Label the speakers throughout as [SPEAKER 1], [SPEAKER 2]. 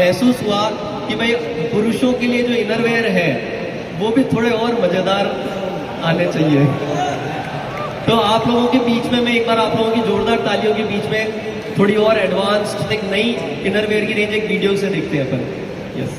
[SPEAKER 1] महसूस हुआ कि भाई पुरुषों के लिए जो इनरवेयर है वो भी थोड़े और मज़ेदार आने चाहिए। तो आप लोगों के बीच में मैं एक बार आप लोगों की जोरदार तालियों के बीच में थोड़ी और एडवांस्ड एक नई इनरवेयर की रेंज एक वीडियो से देखते हैं अपन। यस,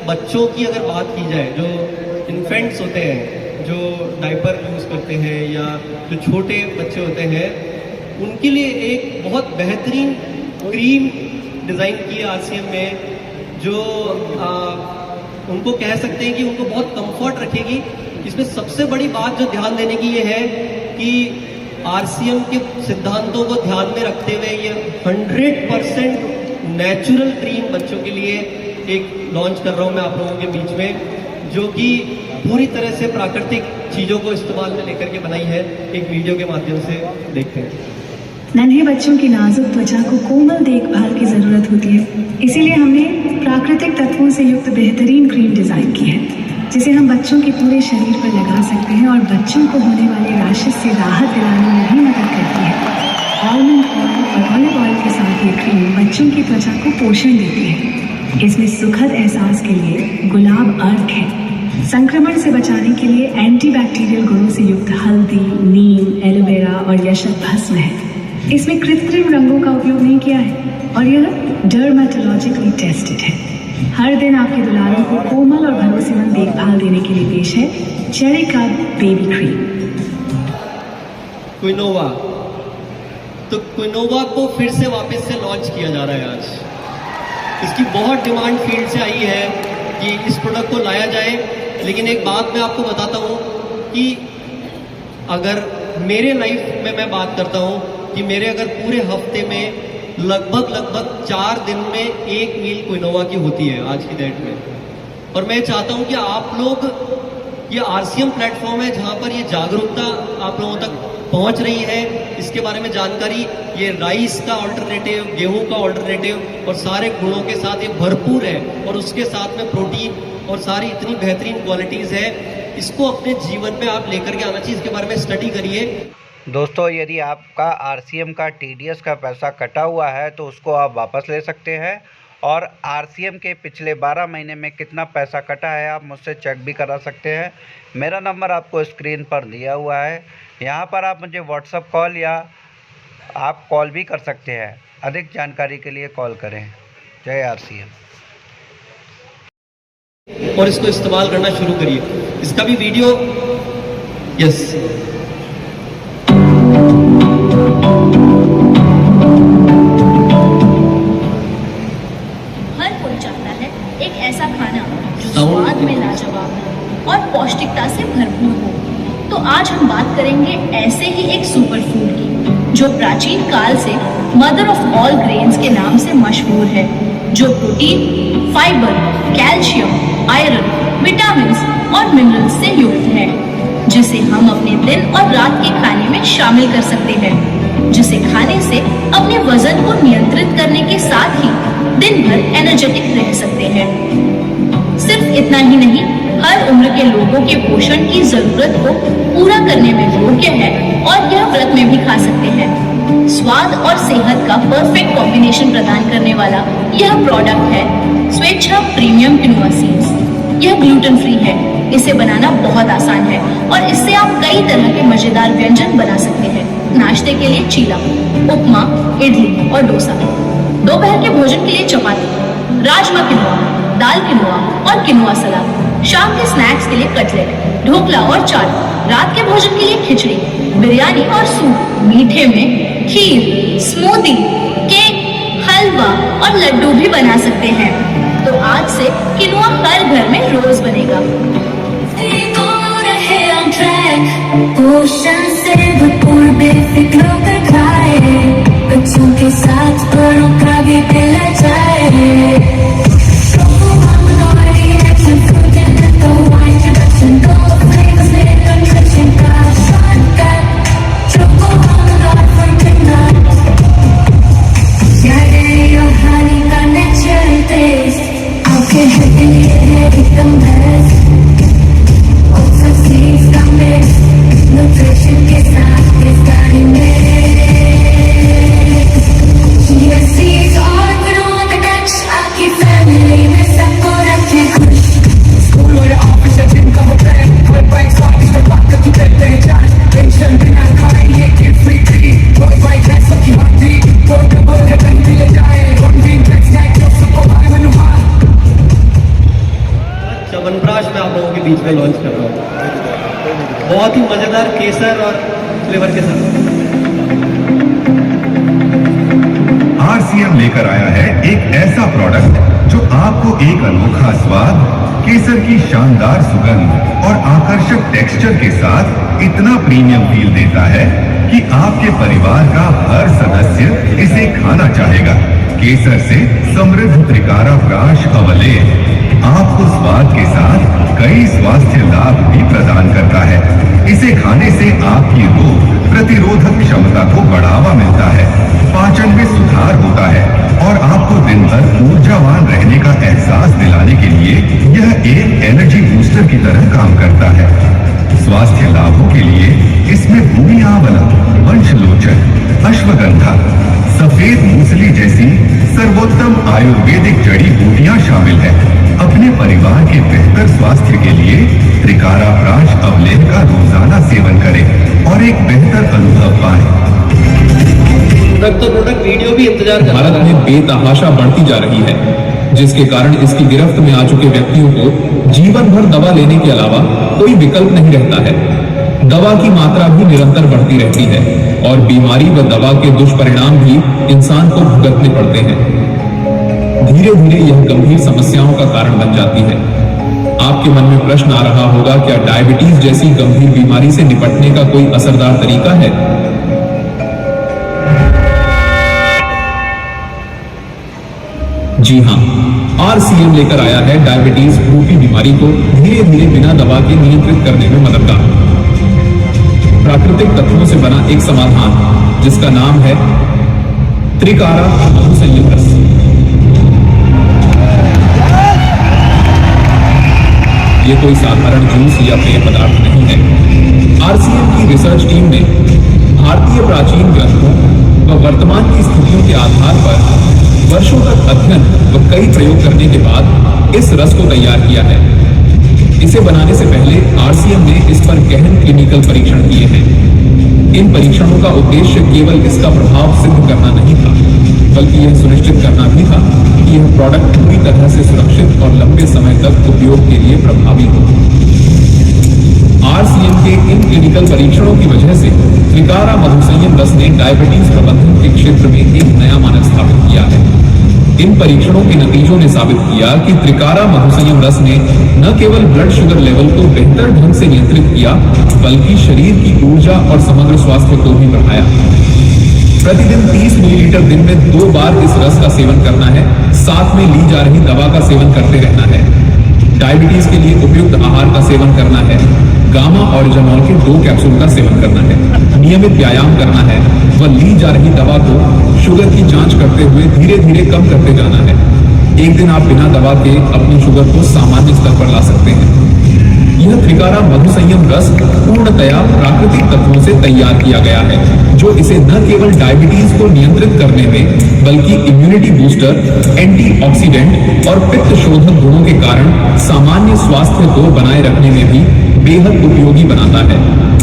[SPEAKER 1] बच्चों की अगर बात की जाए, जो इन्फेंट्स होते हैं, जो डायपर यूज़ करते हैं या जो छोटे बच्चे होते हैं, उनके लिए एक बहुत बेहतरीन क्रीम डिज़ाइन की है आरसीएम में, जो उनको कह सकते हैं कि उनको बहुत कंफर्ट रखेगी। इसमें सबसे बड़ी बात जो ध्यान देने की ये है कि आरसीएम के सिद्धांतों को ध्यान में रखते हुए ये 100% नेचुरल क्रीम बच्चों के लिए एक लॉन्च कर रहा हूं मैं आप लोगों के बीच में, जो कि पूरी तरह से प्राकृतिक चीज़ों को इस्तेमाल में लेकर के बनाई है। एक वीडियो के माध्यम से देखते हैं।
[SPEAKER 2] नन्हे बच्चों की नाजुक त्वचा को कोमल देखभाल की जरूरत होती है, इसीलिए हमने प्राकृतिक तत्वों से युक्त बेहतरीन क्रीम डिजाइन की है, जिसे हम बच्चों के पूरे शरीर पर लगा सकते हैं और बच्चों को होने वाले रैशेस से राहत दिलाने में भी मदद करती है। आलमंड ऑयल और ऑलिव ऑयल के साथ ये क्रीम बच्चों की त्वचा को पोषण देती है। इसमें सुखद एहसास के लिए गुलाब अर्क है। संक्रमण से बचाने के लिए एंटीबैक्टीरियल गुणों से युक्त हल्दी, नीम, एलोवेरा और यशक भस्म है। इसमें कृत्रिम रंगों का उपयोग नहीं किया है और यह डर्मेटोलॉजिकली टेस्टेड है। हर दिन आपके दुलारों को कोमल और भरोसेमंद देखभाल देने के लिए पेश है चेरी कब बेबी क्रीम।
[SPEAKER 1] क्विनोवा, तो क्विनोवा को फिर से वापस से लॉन्च किया जा रहा है आज। इसकी बहुत डिमांड फील्ड से आई है कि इस प्रोडक्ट को लाया जाए, लेकिन एक बात मैं आपको बताता हूँ कि अगर मेरे लाइफ में मैं बात करता हूँ कि मेरे अगर पूरे हफ्ते में लगभग 4 दिन में 1 मील क्विनोवा की होती है आज की डेट में। और मैं चाहता हूँ कि आप लोग, ये आरसीएम प्लेटफॉर्म है जहाँ पर ये जागरूकता आप लोगों तक पहुँच रही है, इसके बारे में जानकारी, ये राइस का ऑल्टरनेटिव, गेहूं का ऑल्टरनेटिव और सारे गुणों के साथ ये भरपूर है और उसके साथ में प्रोटीन और सारी इतनी बेहतरीन क्वालिटीज़ है। इसको अपने जीवन में आप लेकर के आना चाहिए, इसके बारे में स्टडी करिए।
[SPEAKER 3] दोस्तों, यदि आपका आरसीएम का टीडीएस का पैसा कटा हुआ है तो उसको आप वापस ले सकते हैं, और आरसीएम के पिछले 12 महीने में कितना पैसा कटा है आप मुझसे चेक भी करा सकते हैं। मेरा नंबर आपको स्क्रीन पर दिया हुआ है, यहाँ पर आप मुझे व्हाट्सएप कॉल या आप कॉल भी कर सकते हैं। अधिक जानकारी के लिए कॉल करें। जय आरसीएम।
[SPEAKER 1] और इसको इस्तेमाल करना शुरू करिए। इसका भी वीडियो, यस,
[SPEAKER 4] हर कोई चाहता है एक ऐसा खाना जो स्वाद में लाजवाब हो और पौष्टिकता से भरपूर हो। तो आज हम बात करेंगे ऐसे ही एक सुपर फूड की, जो प्राचीन काल से मदर ऑफ ऑल ग्रेन्स के नाम से मशहूर है, जो protein, fibre, calcium, iron, vitamin और मिनरल्स से युक्त है, जिसे हम अपने दिन और रात के खाने में शामिल कर सकते हैं, जिसे खाने से अपने वजन को नियंत्रित करने के साथ ही दिन भर एनर्जेटिक रह सकते हैं। सिर्फ इतना ही नहीं, हर उम्र के लोगों के पोषण की जरूरत को पूरा करने में योग्य है और यह व्रत में भी खा सकते हैं। स्वाद और सेहत का परफेक्ट कॉम्बिनेशन प्रदान करने वाला यह प्रोडक्ट है स्वेच्छा प्रीमियम क्विनोआ सीड्स। यह ग्लूटेन फ्री है, इसे बनाना बहुत आसान है और इससे आप कई तरह के मजेदार व्यंजन बना सकते हैं। नाश्ते के लिए चीला, उपमा, इडली और डोसा, दोपहर के भोजन के लिए चपाती, राजमा किनोआ, दाल किनोआ और किनोआ सलाद, शाम के स्नैक्स के लिए कटलेट, ढोकला और चाट, रात के भोजन के लिए खिचड़ी, बिरयानी और सूप, मीठे में खीर, स्मूदी, केक, हलवा और लड्डू भी बना सकते हैं। तो आज से किनोआ हर घर में रोज बनेगा।
[SPEAKER 5] पोषण से भरपूर बेफिक्र होकर खाए, बच्चों के साथ बड़ों का भी दिल जाए।
[SPEAKER 1] केसर और फ्लेवर के साथ।
[SPEAKER 6] आरसीएम लेकर आया है एक ऐसा प्रोडक्ट जो आपको एक अनोखा स्वाद, केसर की शानदार सुगंध और आकर्षक टेक्सचर के साथ इतना प्रीमियम फील देता है कि आपके परिवार का हर सदस्य इसे खाना चाहेगा। केसर से समृद्ध त्रिकारा प्राश अवलेह आपको स्वाद के साथ कई स्वास्थ्य लाभ भी प्रदान करता है। इसे खाने से आपकी रोग प्रतिरोधक क्षमता को बढ़ावा मिलता है, पाचन में सुधार होता है और आपको दिन भर ऊर्जावान रहने का एहसास दिलाने के लिए यह एक एनर्जी बूस्टर की तरह काम करता है। स्वास्थ्य लाभों के लिए इसमें भूमि आवला, वंशलोचन, अश्वगंधा, सफेद मूसली जैसी सर्वोत्तम आयुर्वेदिक जड़ी बूटियां शामिल है। अपने परिवार के बेहतर स्वास्थ्य के लिए त्रिकारा प्राश अवलेह का रोजाना सेवन करें और एक बेहतर अनुभव पाएं।
[SPEAKER 1] प्रोडक्ट वीडियो भी इंतजार कर रहा
[SPEAKER 7] भारत
[SPEAKER 1] है।
[SPEAKER 7] में बेतहाशा बढ़ती जा रही है, जिसके कारण इसकी गिरफ्त में आ चुके व्यक्तियों को जीवन भर दवा लेने के अलावा कोई विकल्प नहीं रहता है। दवा की मात्रा भी निरंतर बढ़ती रहती है और बीमारी व दवा के दुष्परिणाम भी इंसान को भुगतने पड़ते हैं। धीरे धीरे यह गंभीर समस्याओं का कारण बन जाती है। आपके मन में प्रश्न आ रहा होगा, क्या डायबिटीज जैसी गंभीर बीमारी से निपटने का कोई असरदार तरीका है? जी हाँ, आरसीएम लेकर आया है डायबिटीज रूपी बीमारी को धीरे धीरे बिना दवा के नियंत्रित करने में मददगार प्राकृतिक तत्वों से बना एक समाधान, जिसका नाम है त्रिकारा मधु संयम रस। ये कोई साधारण जूस या पेय पदार्थ नहीं है। आरसीएम की रिसर्च टीम ने भारतीय प्राचीन ग्रंथों व वर्तमान की स्थितियों के आधार पर वर्षों तक अध्ययन व कई प्रयोग करने के बाद इस रस को तैयार किया है। इसे बनाने से पहले आरसीएम ने इस पर गहन क्लिनिकल परीक्षण किए हैं। इन परीक्षणों का उद्देश्य केवल इसका प्रभाव सिद्ध करना नहीं था, बल्कि यह सुनिश्चित करना भी था कि यह प्रोडक्ट पूरी तरह से सुरक्षित और लंबे समय तक उपयोग के लिए प्रभावी हो। आरसीएम के इन क्लिनिकल परीक्षणों की वजह से त्रिकारा मधु संयम रस ने डायबिटीज प्रबंधन के क्षेत्र में एक नया मानक स्थापित किया है। इन परीक्षणों के नतीजों ने साबित किया कि त्रिकारा मधु संयम रस ने न केवल ब्लड शुगर लेवल को बेहतर ढंग से नियंत्रित किया, बल्कि शरीर की ऊर्जा और समग्र स्वास्थ्य को भी बढ़ाया। प्रतिदिन 30 मिलीलीटर दिन में 2 बार इस रस का सेवन करना है, साथ में ली जा रही दवा का सेवन करते रहना है। डायबिटीज के लिए उपयुक्त आहार का सेवन करना है। गामा ऑरिजिनॉल के 2 कैप्सूल का सेवन करना है। नियमित व्यायाम करना है व ली जा रही दवा को शुगर की जांच करते हुए धीरे धीरे कम करते जाना है। एक दिन आप बिना दवा के अपनी शुगर को सामान्य स्तर पर ला सकते हैं। यह त्रिकारा मधु संयम रस पूर्णतया प्राकृतिक तत्वों से तैयार किया गया है, जो इसे न केवल डायबिटीज को नियंत्रित करने में, बल्कि इम्यूनिटी बूस्टर, एंटीऑक्सीडेंट और पित्त शोधक गुणों के कारण सामान्य स्वास्थ्य को बनाए रखने में भी बेहद उपयोगी बनाता है।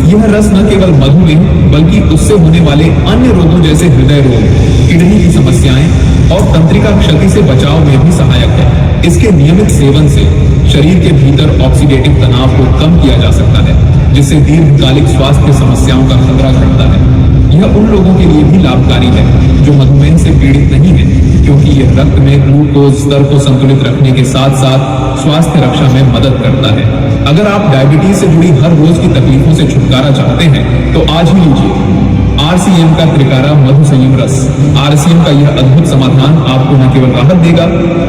[SPEAKER 7] यह रस न केवल मधुमेह, बल्कि उससे होने वाले अन्य रोगों जैसे हृदय रोग, किडनी की समस्याएं और तंत्रिका क्षति से बचाव में भी सहायक है। इसके नियमित सेवन से शरीर के भीतर ऑक्सीडेटिव तनाव को कम किया जा सकता है, जिससे दीर्घकालिक स्वास्थ्य समस्याओं का खतरा घटता है। यह उन लोगों के लिए भी लाभकारी है जो मधुमेह से पीड़ित नहीं है, क्योंकि यह रक्त में ग्लूकोज स्तर को संतुलित रखने के साथ साथ स्वास्थ्य रक्षा में मदद करता है। अगर आप डायबिटीज से जुड़ी हर रोज की तकलीफों से छुटकारा चाहते हैं तो आज ही लीजिए आरसीएम का त्रिकारा मधु संयम रस। आरसीएम का यह अद्भुत समाधान आपको न केवल राहत देगा,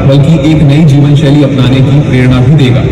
[SPEAKER 7] बल्कि एक नई जीवन शैली अपनाने की प्रेरणा भी देगा।